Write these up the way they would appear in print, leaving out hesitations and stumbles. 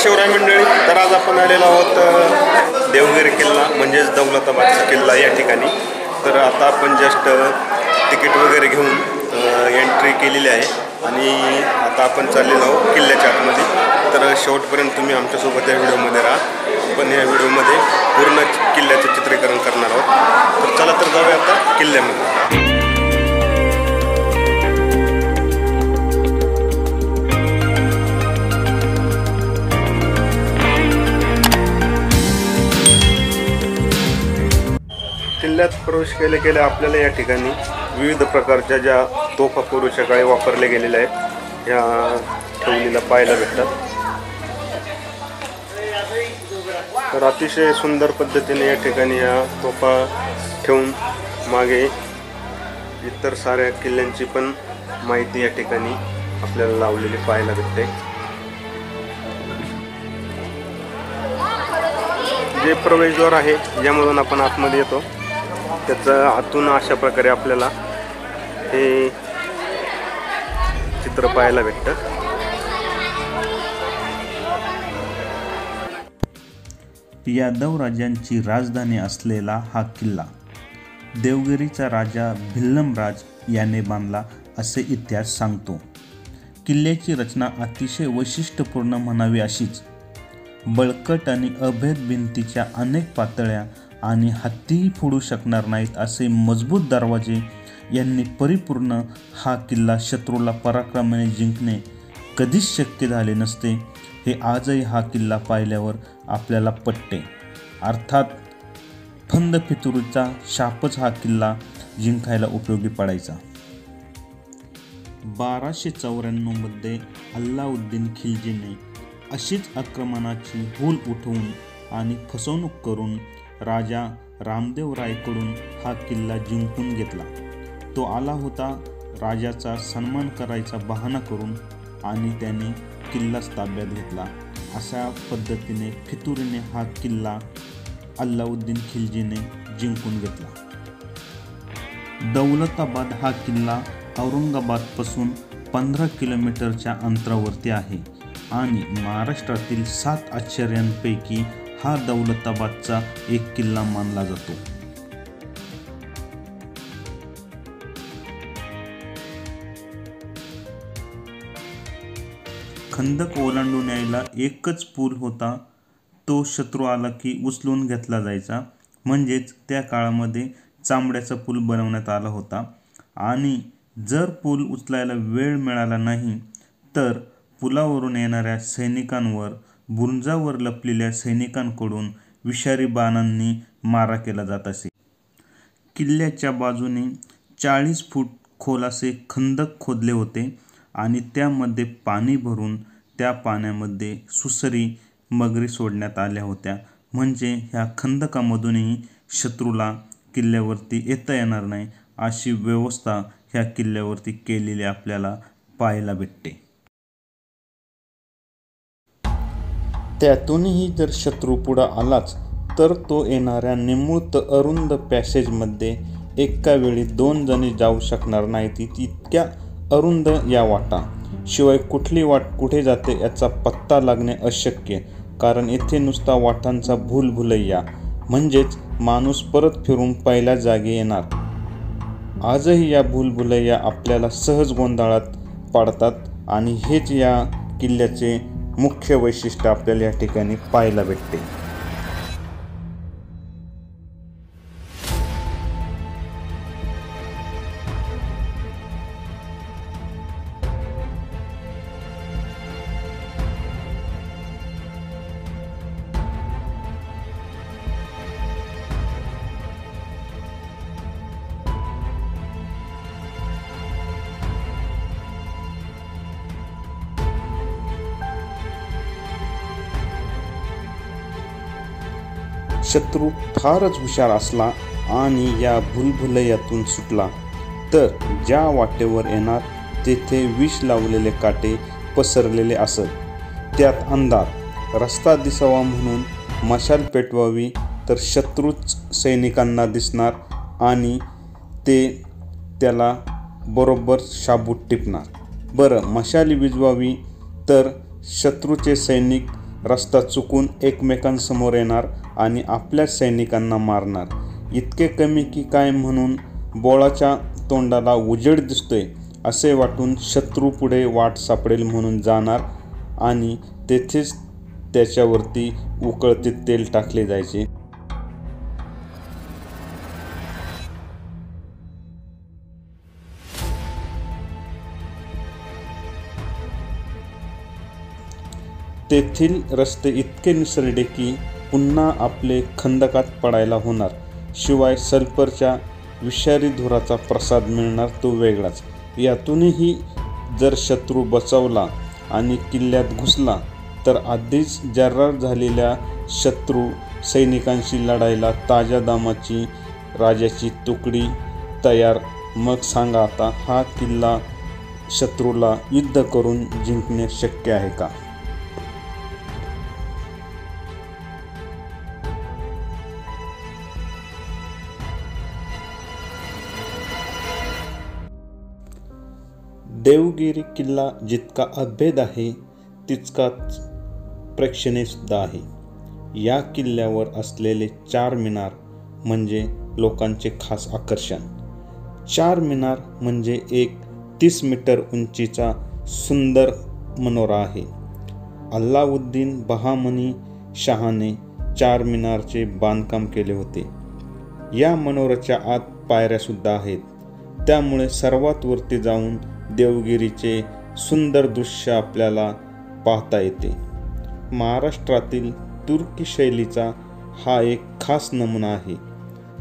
शिवराय मंडळी, तर आज आपण आलेलो आहोत देवगिरी किल्ला म्हणजेच दौलताबादचा किल्ला या ठिकाणी. तर आता आपण जस्ट तिकीट वगैरे घेऊन एंट्री केलेली आहे आणि आता आपण चाललेलो आहोत किल्ल्याच्या आतमध्ये. तर शेवटपर्यंत तुम्ही आमच्यासोबत या व्हिडिओमध्ये राहा. आपण या व्हिडिओमध्ये पूर्ण किल्ल्याचं चित्रीकरण करणार आहोत. तर चला तर जाऊया आता किल्ल्यामध्ये. किल्ल्यात प्रवेश केल्या आपल्याला या ठिकाणी विविध प्रकारच्या ज्या तोफा पूर्वीच्या काळी वापरल्या गेलेल्या आहेत ह्या ठेवलेल्या पाहायला भेटतात. तर अतिशय सुंदर पद्धतीने या ठिकाणी या तोफा ठेवून मागे इतर साऱ्या किल्ल्यांची पण माहिती या ठिकाणी आपल्याला लावलेली पाहायला भेटते. जे प्रवेशद्वार आहे ज्यामधून आपण आतमध्ये येतो त्याचं आतून अशा प्रकारे आपल्याला हे चित्र पाहायला भेटतं. यादव राजांची राजधानी असलेला हा किल्ला देवगिरीचा राजा भिल्लमराज याने बांधला असे इतिहास सांगतो. किल्ल्याची रचना अतिशय वैशिष्ट्यपूर्ण म्हणावी अशीच. बळकट आणि अभेद भिंतीच्या अनेक पातळ्या आणि हत्तीही फोडू शकणार नाहीत असे मजबूत दरवाजे यांनी परिपूर्ण हा किल्ला शत्रूला पराक्रमाने जिंकणे कधीच शक्य झाले नसते हे आजही हा किल्ला पाहिल्यावर आपल्याला पटते. अर्थात फंद फितुरीचा शापच हा किल्ला जिंकायला उपयोगी पडायचा. 1294 मध्ये अल्लाउद्दीन खिलजीने अशीच आक्रमणाची भूल उठवून आणि फसवणूक करून राजा रामदेव रायकडून हा किल्ला जिंकून घेतला. तो आला होता राजाचा सन्मान करायचा बहाणा करून आणि त्याने किल्लाच ताब्यात घेतला. अशा पद्धतीने फितुरीने हा किल्ला अल्लाउद्दीन खिलजीने जिंकून घेतला. दौलताबाद हा किल्ला औरंगाबादपासून 15 किलोमीटरच्या अंतरावरती आहे आणि महाराष्ट्रातील 7 आश्चर्यांपैकी हा दौलताबादचा एक किल्ला मानला जातो. खंदक ओलांडून यायला एकच पूल होता. तो शत्रू आला की उचलून घेतला जायचा. म्हणजेच त्या काळामध्ये चांबड्याचा पूल बनवण्यात आला होता आणि जर पूल उचलायला वेळ मिळाला नाही तर पुलावरून येणाऱ्या सैनिकांवर बुरुजावर लपलेल्या सैनिकांकडून विषारी बाणांनी मारा केला जात असे. किल्ल्याच्या बाजूने 40 फूट खोल असे खंदक खोदले होते आणि त्यामध्ये पाणी भरून त्या पाण्यामध्ये सुसरी मगरी सोडण्यात आल्या होत्या. म्हणजे ह्या खंदकामधूनही शत्रूला किल्ल्यावरती येता येणार नाही अशी व्यवस्था ह्या किल्ल्यावरती केलेली आपल्याला पाहायला भेटते. त्यातूनही जर शत्रू पुढं आलाच तर तो येणाऱ्या निमुळत अरुंद पॅसेजमध्ये एका वेळी 2 जणी जाऊ शकणार नाहीत. इतक्या अरुंद या वाटा. शिवाय कुठली वाट कुठे जाते याचा पत्ता लागणे अशक्य, कारण येथे नुसता वाटांचा भूलभुलैया म्हणजेच माणूस परत फिरून पहिल्या जागी येणार. आजही या भूलभुलैया आपल्याला सहज गोंधळात पाडतात आणि हेच या किल्ल्याचे मुख्य वैशिष्ट्य आपल्याला या ठिकाणी पाहायला भेटते. शत्रू फारच हुशार असला आणि या भूलभुलैयातून सुटला तर ज्या वाटेवर येणार तेथे विष लावलेले काटे पसरलेले असत. त्यात अंधार. रस्ता दिसावा म्हणून मशाल पेटवावी तर शत्रूच सैनिकांना दिसणार आणि ते त्याला बरोबर शाबूत टिपणार. बरं, मशाली विझवावी तर शत्रूचे सैनिक रस्ता चुकून एकमेकांसमोर येणार आणि आपल्या सैनिकांना मारणार. इतके कमी की काय म्हणून बोळाच्या तोंडाला उजेड दिसतोय असे वाटून शत्रू पुढे वाट सापडेल म्हणून जाणार आणि तेथेच त्याच्यावरती उकळते तेल टाकले जायचे. तेथील रस्ते इतके निसरडे की पुन्हा आपले खंदकात पडायला होणार. शिवाय सल्फरच्या विषारी धुराचा प्रसाद मिळणार तो वेगळाच. यातूनही जर शत्रू बचावला आणि किल्ल्यात घुसला तर आधीच जर्रार झालेल्या शत्रू सैनिकांशी लढायला ताज्या दमाची राजाची तुकडी तयार. मग सांगा आता हा किल्ला शत्रूला युद्ध करून जिंकणे शक्य आहे का? देवगिरी किल्ला जितका अभेद आहे तितकाच प्रेक्षणीय सुद्धा आहे. या किल्ल्यावर असलेले 4 मिनार म्हणजे लोकांचे खास आकर्षण. 4 मिनार म्हणजे एक 30 मीटर उंचीचा सुंदर मनोरा आहे. अल्लाउद्दीन बहामनी शहाने 4 मिनारचे बांधकाम केले होते. या मनोऱ्याच्या आत पायऱ्यासुद्धा आहेत. त्यामुळे सर्वात वरती जाऊन देवगिरीचे सुंदर दृश्य आपल्याला पाहता येते. महाराष्ट्रातील तुर्की शैलीचा हा एक खास नमुना आहे.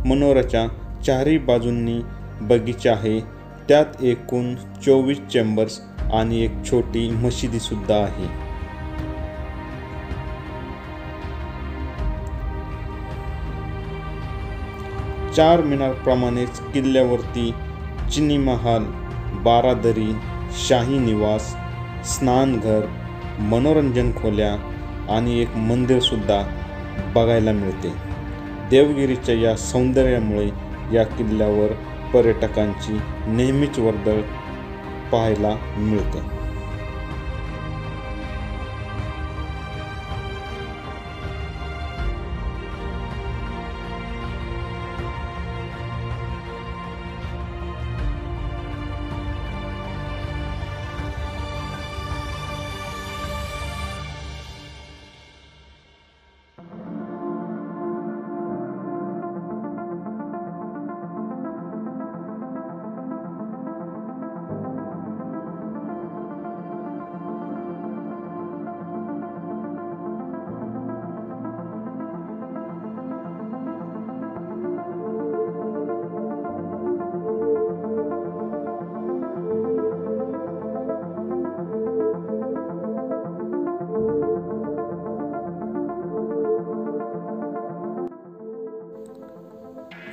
मनोऱ्याच्या चारही बाजूंनी बगीचा आहे. त्यात एकूण 24 चेंबर्स आणि एक छोटी मशिदीसुद्धा आहे. चार मिनारप्रमाणेच किल्ल्यावरती चिनी महाल, बारादरी, शाही निवास, स्नानघर, मनोरंजन खोल्या आणि एक मंदिरसुद्धा बघायला मिळते. देवगिरीच्या या सौंदर्यामुळे या किल्ल्यावर पर्यटकांची नेहमीच वर्दळ पाहायला मिळते.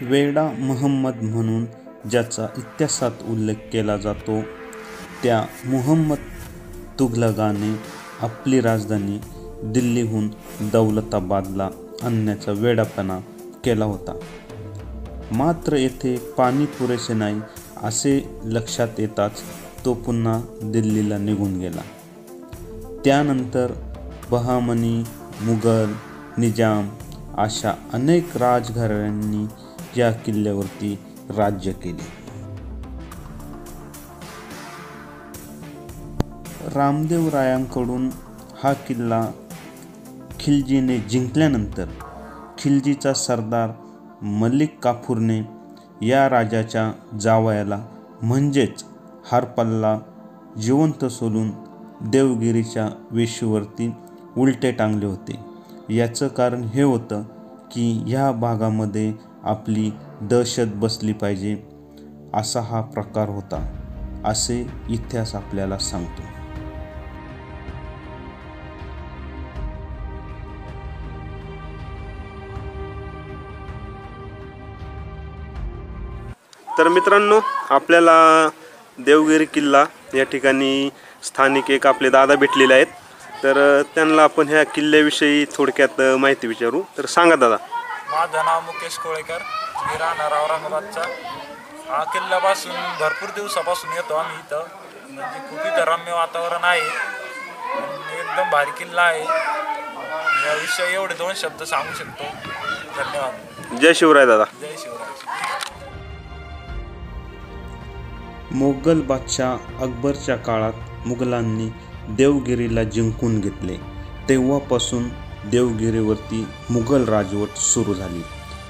वेडा महम्मद म्हणून ज्याचा इतिहासात उल्लेख केला जातो त्या मुहम्मद तुघलकाने आपली राजधानी दिल्लीहून दौलताबादला आणण्याचा वेडापणा केला होता. मात्र येथे पाणी पुरेसे नाही असे लक्षात येताच तो पुन्हा दिल्लीला निघून गेला. त्यानंतर बहामनी, मुघल, निजाम अशा अनेक राजघराण्यांनी या किल्ल्यावरती राज्य केले. रामदेवरायांकडून हा किल्ला खिलजीने जिंकल्यानंतर खिलजीचा सरदार मलिक काफूरने या राजाच्या जावयाला म्हणजेच हरपलला जिवंत सोडून देवगिरीच्या वेशीवरती उलटे टांगले होते. याचं कारण हे होतं की ह्या भागामध्ये आपली दहशत बसली पाहिजे असा हा प्रकार होता असे इतिहास आपल्याला सांगतो. तर मित्रांनो, आपल्याला देवगिरी किल्ला या ठिकाणी स्थानिक एक आपले दादा भेटलेले आहेत. तर त्यांना आपण ह्या किल्ल्याविषयी थोडक्यात माहिती विचारू. तर सांगा दादा. माझं नाव मुकेश कोळेकर, मी राहणार औरंगाबादचा. हा किल्ल्यापासून भरपूर दिवसापासून येतो आम्ही इथं. म्हणजे खूप इथं रम्य वातावरण आहे, एकदम भारी किल्ला आहे. याविषयी एवढे 2 शब्द सांगू शकतो. धन्यवाद. जय शिवराय दादा. जय शिवराय. मोगल बादशाह अकबरच्या काळात मुघलांनी देवगिरीला जिंकून घेतले. तेव्हापासून देवगिरीवरती मुघल राजवट सुरू झाली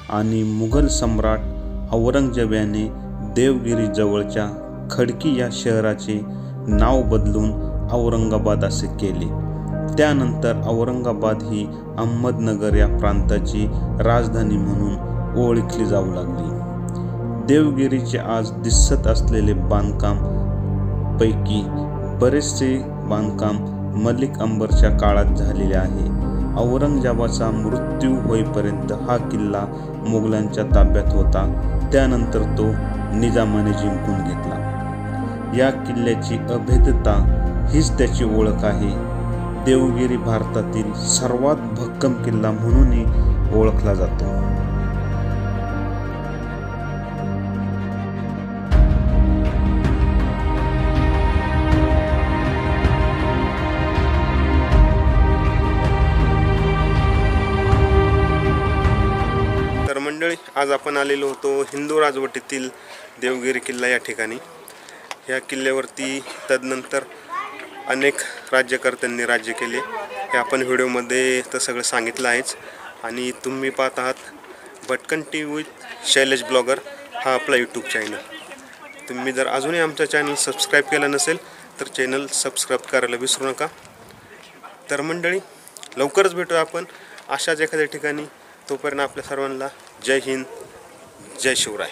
आणि मुघल सम्राट औरंगजेब याने देवगिरीजवळच्या खडकी या शहराचे नाव बदलून औरंगाबाद असे केले. त्यानंतर औरंगाबाद ही अहमदनगर या प्रांताची राजधानी म्हणून ओळखली जाऊ लागली. देवगिरीचे आज दिसत असलेले बांधकाम पैकी बरेचसे बांधकाम मलिक अंबरच्या काळात झालेले आहे. औरंगजेबाचा मृत्यू होईपर्यंत हा किल्ला मुघलांच्या ताब्यात होता. त्यानंतर तो निजामाने जिंकून घेतला. या किल्ल्याची अभेद्यता हीच त्याची ओळख आहे. देवगिरी भारतातील सर्वात भक्कम किल्ला म्हणूनही ओळखला जातो. मंडळी, आज आपण आलेलो होतो हिंदू राजवटीतील देवगिरी किल्ला या ठिकाणी. या किल्ल्यावरती तदनंतर अनेक राज्यकर्त्यांनी राज्य केले. हे आपण व्हिडिओमध्ये तर सगळं सांगितलं आहेच. आणि तुम्ही पाहत आहात भटकन TV विथ शैलेश ब्लॉगर हा आपला यूट्यूब चॅनल. तुम्ही जर अजूनही आमचा चॅनल सबस्क्राईब केला नसेल तर चॅनल सबस्क्राईब करायला विसरू नका. तर मंडळी, लवकरच भेटूया आपण अशाच एखाद्या ठिकाणी. तोपर्यंत आपल्या सर्वांना जय हिंद, जय शिवराय.